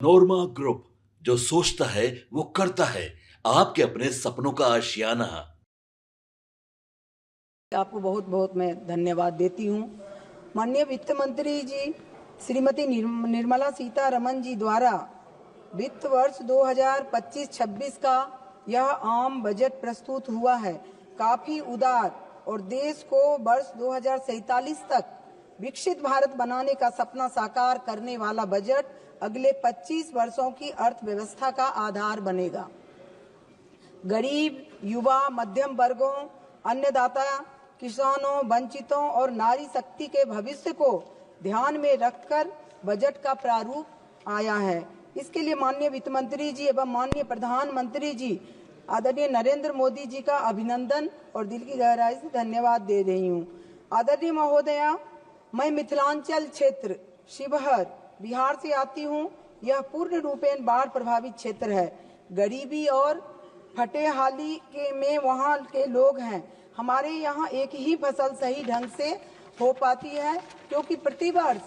नोरमा group, जो सोचता है वो करता है। आपके अपने सपनों का आशियाना। आपको बहुत बहुत मैं धन्यवाद देती हूँ। माननीय वित्त मंत्री जी श्रीमती निर्मला सीतारमण जी द्वारा वित्त वर्ष 2025-26 का यह आम बजट प्रस्तुत हुआ है। काफी उदार और देश को वर्ष 2047 तक विकसित भारत बनाने का सपना साकार करने वाला बजट अगले 25 वर्षों की अर्थव्यवस्था का आधार बनेगा। गरीब, युवा, मध्यम वर्गों, अन्नदाता, किसानों, वंचितों और नारी शक्ति के भविष्य को ध्यान में रखकर बजट का प्रारूप आया है। इसके लिए माननीय वित्त मंत्री जी एवं माननीय प्रधानमंत्री जी आदरणीय नरेंद्र मोदी जी का अभिनंदन और दिल की गहराई से धन्यवाद दे रही हूँ। आदरणीय महोदया, मैं मिथिलांचल क्षेत्र शिवहर बिहार से आती हूँ। यह पूर्ण रूपेण बाढ़ प्रभावित क्षेत्र है। गरीबी और फटेहाली के में वहाँ के लोग हैं। हमारे यहाँ एक ही फसल सही ढंग से हो पाती है, क्योंकि प्रतिवर्ष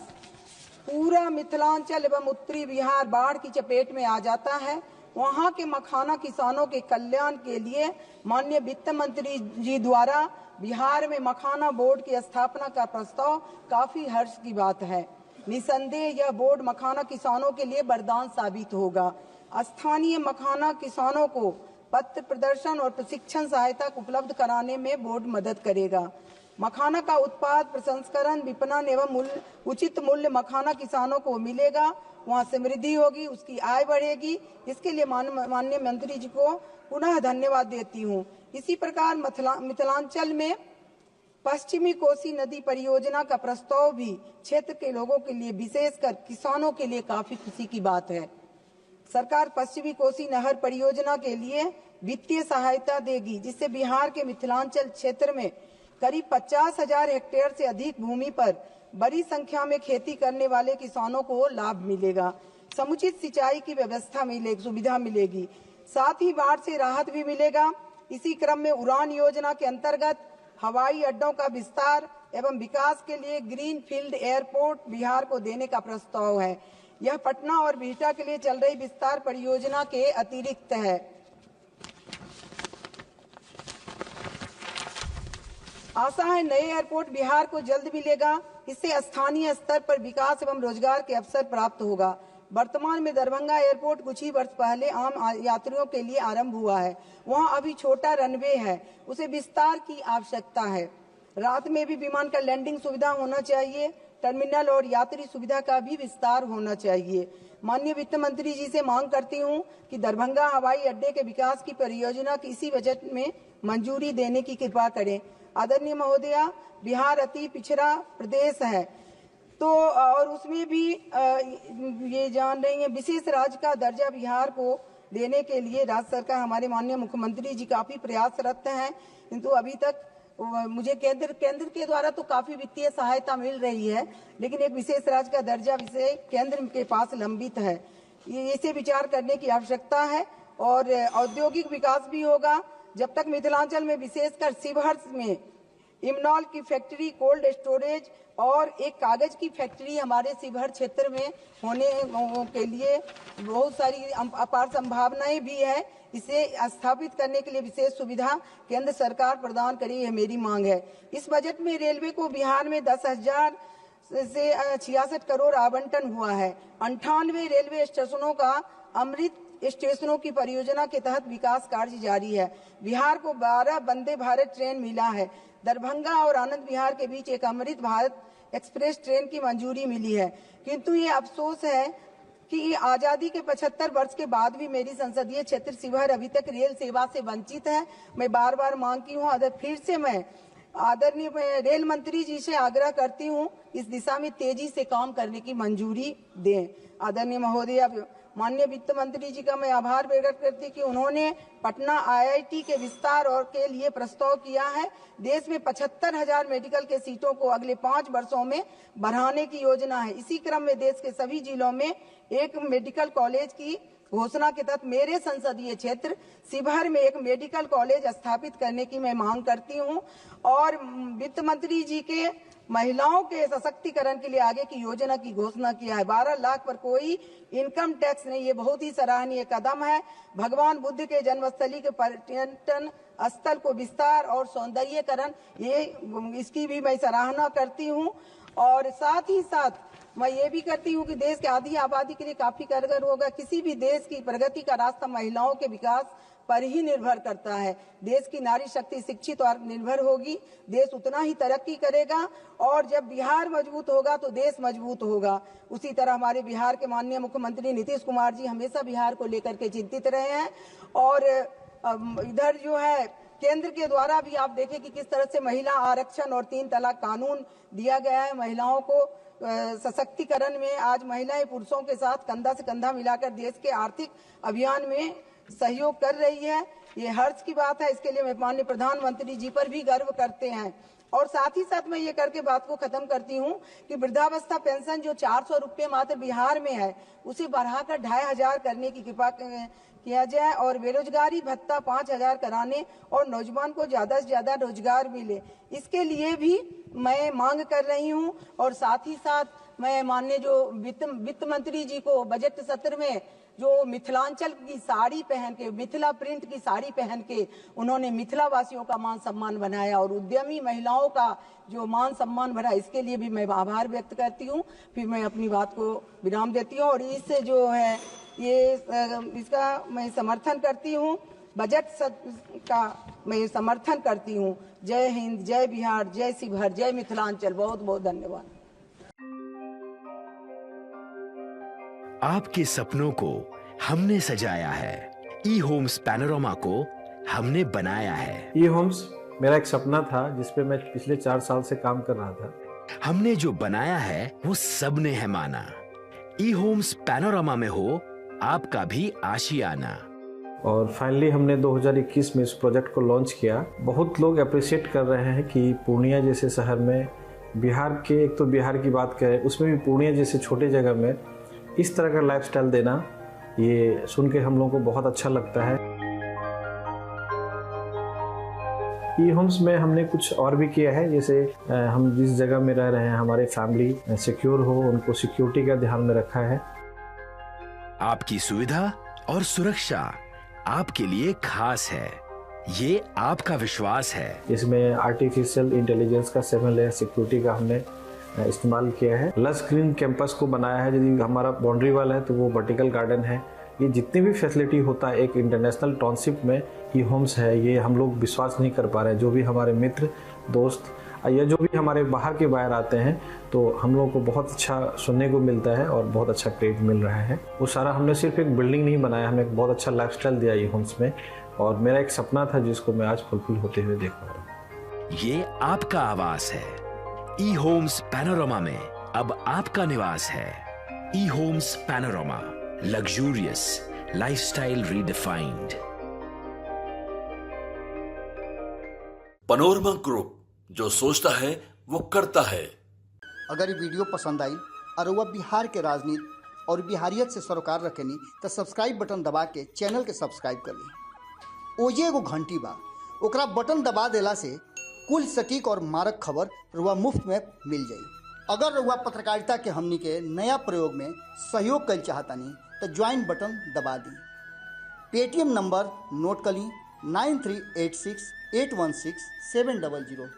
पूरा मिथिलांचल एवं उत्तरी बिहार बाढ़ की चपेट में आ जाता है। वहाँ के मखाना किसानों के कल्याण के लिए माननीय वित्त मंत्री जी द्वारा बिहार में मखाना बोर्ड की स्थापना का प्रस्ताव काफी हर्ष की बात है। निसंदेह यह बोर्ड मखाना किसानों के लिए वरदान साबित होगा। स्थानीय मखाना किसानों को पत्र प्रदर्शन और प्रशिक्षण सहायता उपलब्ध कराने में बोर्ड मदद करेगा। मखाना का उत्पाद प्रसंस्करण, विपणन एवं उचित मूल्य मखाना किसानों को मिलेगा, वहाँ समृद्धि होगी, उसकी आय बढ़ेगी। इसके लिए माननीय मंत्री जी को पुनः धन्यवाद देती हूँ। इसी प्रकार मिथिलांचल में पश्चिमी कोसी नदी परियोजना का प्रस्ताव भी क्षेत्र के लोगों के लिए, विशेषकर किसानों के लिए काफी खुशी की बात है। सरकार पश्चिमी कोसी नहर परियोजना के लिए वित्तीय सहायता देगी, जिससे बिहार के मिथिलांचल क्षेत्र में करीब 50,000 हेक्टेयर से अधिक भूमि पर बड़ी संख्या में खेती करने वाले किसानों को लाभ मिलेगा। समुचित सिंचाई की सुविधा मिलेगी, साथ ही बाढ़ से राहत भी मिलेगा। इसी क्रम में उड़ान योजना के अंतर्गत हवाई अड्डों का विस्तार एवं विकास के लिए ग्रीन फील्ड एयरपोर्ट बिहार को देने का प्रस्ताव है। यह पटना और बिहटा के लिए चल रही विस्तार परियोजना के अतिरिक्त है। आशा है नए एयरपोर्ट बिहार को जल्द मिलेगा। इससे स्थानीय स्तर पर विकास एवं रोजगार के अवसर प्राप्त होगा। वर्तमान में दरभंगा एयरपोर्ट कुछ ही वर्ष पहले आम यात्रियों के लिए आरंभ हुआ है। वहां अभी छोटा रनवे है, उसे विस्तार की आवश्यकता है। रात में भी विमान का लैंडिंग सुविधा होना चाहिए। टर्मिनल और यात्री सुविधा का भी विस्तार होना चाहिए। माननीय वित्त मंत्री जी से मांग करती हूं कि दरभंगा हवाई अड्डे के विकास की परियोजना की इसी बजट में मंजूरी देने की कृपा करें। आदरणीय महोदया, बिहार अति पिछड़ा प्रदेश है, तो और उसमें भी ये जान रही है विशेष राज्य का दर्जा बिहार को देने के लिए राज्य सरकार, हमारे माननीय मुख्यमंत्री जी काफी प्रयासरत हैं, किंतु अभी तक मुझे केंद्र के द्वारा तो काफी वित्तीय सहायता मिल रही है, लेकिन एक विशेष राज्य का दर्जा विषय केंद्र के पास लंबित है। इसे विचार करने की आवश्यकता है और औद्योगिक विकास भी होगा। जब तक मिथिलांचल में विशेषकर शिवहर में इमनॉल की फैक्ट्री, कोल्ड स्टोरेज और एक कागज की फैक्ट्री हमारे शिवहर क्षेत्र में होने के लिए बहुत सारी अपार संभावनाएं भी है। इसे स्थापित करने के लिए विशेष सुविधा केंद्र सरकार प्रदान करे, यह मेरी मांग है। इस बजट में रेलवे को बिहार में 10,000 से 66 करोड़ आवंटन हुआ है। 98 रेलवे स्टेशनों का अमृत स्टेशनों की परियोजना के तहत विकास कार्य जारी है। बिहार को 12 वंदे भारत ट्रेन मिला है। दरभंगा और आनंद विहार के बीच एक अमृत भारत एक्सप्रेस ट्रेन की मंजूरी मिली है, किंतु ये अफसोस है कि आजादी के 75 वर्ष के बाद भी मेरी संसदीय क्षेत्र शिवहर अभी तक रेल सेवा से वंचित है। मैं बार बार मांगती हूँ, फिर से मैं आदरणीय रेल मंत्री जी से आग्रह करती हूँ, इस दिशा में तेजी से काम करने की मंजूरी दें। आदरणीय महोदया, माननीय वित्त मंत्री जी का मैं आभार प्रकट करती कि उन्होंने पटना IIT के विस्तार और के लिए प्रस्ताव किया है। देश में 75,000 मेडिकल के सीटों को अगले 5 वर्षों में बढ़ाने की योजना है। इसी क्रम में देश के सभी जिलों में एक मेडिकल कॉलेज की घोषणा के तहत मेरे संसदीय क्षेत्र शिवहर में एक मेडिकल कॉलेज स्थापित करने की मैं मांग करती हूं और वित्त मंत्री जी के महिलाओं के सशक्तिकरण के लिए आगे की योजना की घोषणा किया है। 12 लाख पर कोई इनकम टैक्स नहीं, ये बहुत ही सराहनीय कदम है। भगवान बुद्ध के जन्मस्थली के पर्यटन स्थल को विस्तार और सौंदर्यीकरण, ये इसकी भी मैं सराहना करती हूँ। और साथ ही साथ मैं ये भी करती हूँ कि देश के आधी आबादी के लिए काफी कारगर होगा। किसी भी देश की प्रगति का रास्ता महिलाओं के विकास पर ही निर्भर करता है। देश की नारी शक्ति शिक्षित और निर्भर होगी, देश उतना ही तरक्की करेगा। और जब बिहार मजबूत होगा तो देश मजबूत होगा। उसी तरह हमारे बिहार के माननीय मुख्यमंत्री नीतीश कुमार जी हमेशा बिहार को लेकर के चिंतित रहे हैं। और इधर जो है केंद्र के द्वारा भी आप देखें कि किस तरह से महिला आरक्षण और 3 तलाक कानून दिया गया है। महिलाओं को सशक्तिकरण में आज महिलाएं पुरुषों के साथ कंधा से कंधा मिलाकर देश के आर्थिक अभियान में सहयोग कर रही है। ये हर्ष की बात है। इसके लिए मैं माननीय प्रधानमंत्री जी पर भी गर्व करते हैं। और साथ ही साथ मैं ये करके बात को खत्म करती हूँ कि वृद्धावस्था पेंशन जो 400 रुपये मात्र बिहार में है, उसे बढ़ाकर 2500 करने की कृपा किया जाए और बेरोजगारी भत्ता 5000 कराने और नौजवान को ज्यादा से ज्यादा रोजगार मिले, इसके लिए भी मैं मांग कर रही हूँ। और साथ ही साथ मैं माननीय जो वित्त मंत्री जी को बजट सत्र में जो मिथिलांचल की साड़ी पहन के, मिथिला प्रिंट की साड़ी पहन के उन्होंने मिथिला वासियों का मान सम्मान बनाया और उद्यमी महिलाओं का जो मान सम्मान बढ़ा, इसके लिए भी मैं आभार व्यक्त करती हूँ। फिर मैं अपनी बात को विराम देती हूँ और इससे जो है ये इसका मैं समर्थन करती हूँ, बजट का मैं समर्थन करती हूँ। जय हिंद, जय बिहार, जय शिवहर, जय मिथिलांचल। बहुत बहुत धन्यवाद। आपके सपनों को हमने सजाया है, ई होम्स पैनोरमा को हमने बनाया है। ई होम्स मेरा एक सपना था जिस पे मैं पिछले 4 साल से काम कर रहा था। हमने जो बनाया है वो सबने है माना। ई होम्स पैनोरमा में हो आपका भी आशियाना। और फाइनली हमने 2021 में इस प्रोजेक्ट को लॉन्च किया। बहुत लोग अप्रिशिएट कर रहे हैं कि पूर्णिया जैसे शहर में, बिहार के, एक तो बिहार की बात करें उसमें भी पूर्णिया जैसे छोटे जगह में इस तरह का लाइफस्टाइल देना, ये सुन के हम लोगों को बहुत अच्छा लगता है। ई होम्स में हमने कुछ और भी किया है, जैसे हम जिस जगह में रह रहे हैं हमारे फैमिली सिक्योर हो, उनको सिक्योरिटी का ध्यान में रखा है। आपकी सुविधा और सुरक्षा आपके लिए खास है, ये आपका विश्वास है। इसमें आर्टिफिशियल इंटेलिजेंस का 7 लेयर सिक्योरिटी का हमने इस्तेमाल किया है। लस ग्रीन कैंपस को बनाया है। यदि हमारा बाउंड्री वाल है तो वो वर्टिकल गार्डन है। ये जितनी भी फैसिलिटी होता है एक इंटरनेशनल टाउनशिप में ई होम्स है, ये हम लोग विश्वास नहीं कर पा रहे हैं। जो भी हमारे मित्र दोस्त या जो भी हमारे बाहर के बाहर आते हैं तो हम लोगों को बहुत अच्छा सुनने को मिलता है और बहुत अच्छा क्रेडिट मिल रहा है। वो सारा हमने सिर्फ एक बिल्डिंग नहीं बनाया, हमें एक बहुत अच्छा लाइफस्टाइल दिया ई होम्स में। और मेरा एक सपना था जिसको मैं आज फुलफिल होते हुए देख पा रहा हूँ। ये आपका आवास है। ई होम्स पैनोरमा में अब आपका निवास है। E Homes Panorama, luxurious lifestyle redefined. Panorama Group, जो सोचता है वो करता है। अगर ये वीडियो पसंद आई और वह बिहार के राजनीति और बिहारियत से सरोकार रखेनी तो सब्सक्राइब बटन दबा के चैनल के सब्सक्राइब कर ली। ओजे एगो घंटी बा, ओकरा बटन दबा देला से कुल सटीक और मारक खबर रुआ मुफ्त में मिल जाई। अगर रुआ पत्रकारिता के हमनी के नया प्रयोग में सहयोग कर चाहतानी तो ज्वाइन बटन दबा दी। पेटीएम नंबर नोट कर ली 9386 816 700।